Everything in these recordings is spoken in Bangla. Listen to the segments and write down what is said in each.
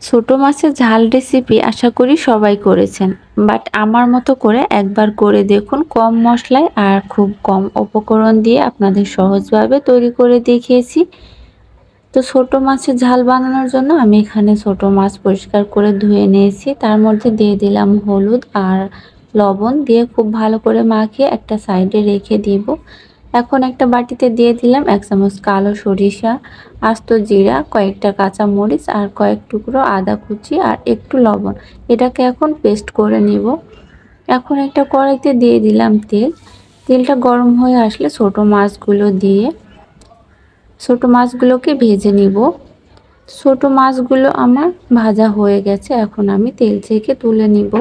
ছোট মাছের ঝাল রেসিপি আশা করি সবাই করেছেন, বাট আমার মতো করে একবার করে দেখুন। কম মশলায় আর খুব কম উপকরণ দিয়ে আপনাদের সহজভাবে তৈরি করে দেখিয়েছি। তো ছোট মাছের ঝাল বানানোর জন্য আমি এখানে ছোট মাছ পরিষ্কার করে ধুয়ে নিয়েছি। তার মধ্যে দিয়ে দিলাম হলুদ আর লবণ দিয়ে খুব ভালো করে মাখিয়ে একটা সাইডে রেখে দিব। এখন একটা বাটিতে দিয়ে দিলাম 1 চামচ কালো সরিষা, আস্ত জিরা, কয়েকটা কাঁচা মরিচ আর কয়েক টুকরো আদা কুচি আর একটু লবণ। এটাকে এখন পেস্ট করে নিব। এখন একটা কড়াইতে দিয়ে দিলাম তেল। তেলটা গরম হয়ে আসলে ছোট মাছগুলোকে ভেজে নিব। ছোট মাছগুলো আমার ভাজা হয়ে গেছে, এখন আমি তেল থেকে তুলে নিব।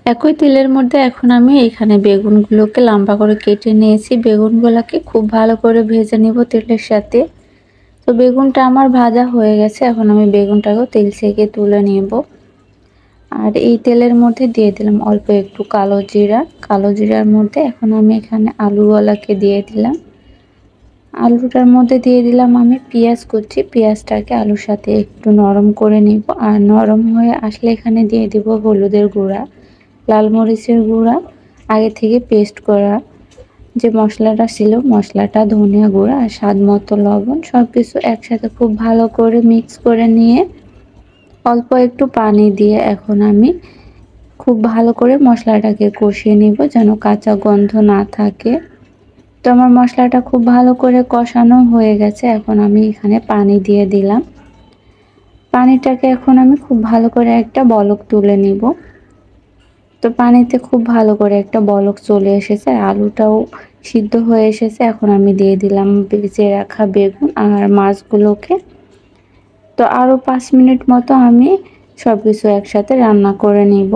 একই তেলের মধ্যে এখন আমি এখানে বেগুনগুলোকে লম্বা করে কেটে নিয়েছি। বেগুনগুলোকে খুব ভালো করে ভেজে নিব তেলের সাথে। তো বেগুনটা আমার ভাজা হয়ে গেছে, এখন আমি বেগুনটাকেও তেল থেকে তুলে নেব। আর এই তেলের মধ্যে দিয়ে দিলাম অল্প একটু কালো জিরা। কালো জিরার মধ্যে এখন আমি এখানে আলুগুলোকে দিয়ে দিলাম। আলুটার মধ্যে দিয়ে দিলাম আমি পেঁয়াজ কুচি। পেঁয়াজটাকে আলুর সাথে একটু নরম করে নিব। আর নরম হয়ে আসলে এখানে দিয়ে দিব হলুদের গুঁড়া, লাল মরিচের গুঁড়া, আগে থেকে পেস্ট করা যে মশলাটা ছিল মশলাটা, ধনিয়া গুঁড়া আর স্বাদ মতো লবণ, সব কিছু একসাথে খুব ভালো করে মিক্স করে নিয়ে অল্প একটু পানি দিয়ে এখন আমি খুব ভালো করে মশলাটাকে কষিয়ে নিব যেন কাঁচা গন্ধ না থাকে। তো আমার মশলাটা খুব ভালো করে কষানো হয়ে গেছে, এখন আমি এখানে পানি দিয়ে দিলাম। পানিটাকে এখন আমি খুব ভালো করে একটা বলক তুলে নিব। তো পানিতে খুব ভালো করে একটা বলক চলে এসেছে, আলুটাও সিদ্ধ হয়ে এসেছে। এখন আমি দিয়ে দিলাম ভেজে রাখা বেগুন আর মাছগুলোকে। তো আরও 5 মিনিট মতো আমি সব কিছু একসাথে রান্না করে নিব।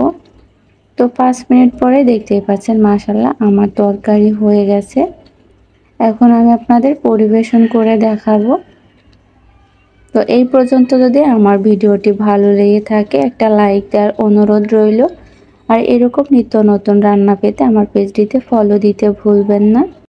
তো 5 মিনিট পরে দেখতেই পাচ্ছেন মাশাআল্লাহ আমার তরকারি হয়ে গেছে। এখন আমি আপনাদের পরিবেশন করে দেখাবো। তো এই পর্যন্ত যদি আমার ভিডিওটি ভালো লেগে থাকে একটা লাইক দেওয়ার অনুরোধ রইল। আর এরকম নিত্য নতুন রান্না পেতে আমার পেজটিতে ফলো দিতে ভুলবেন না।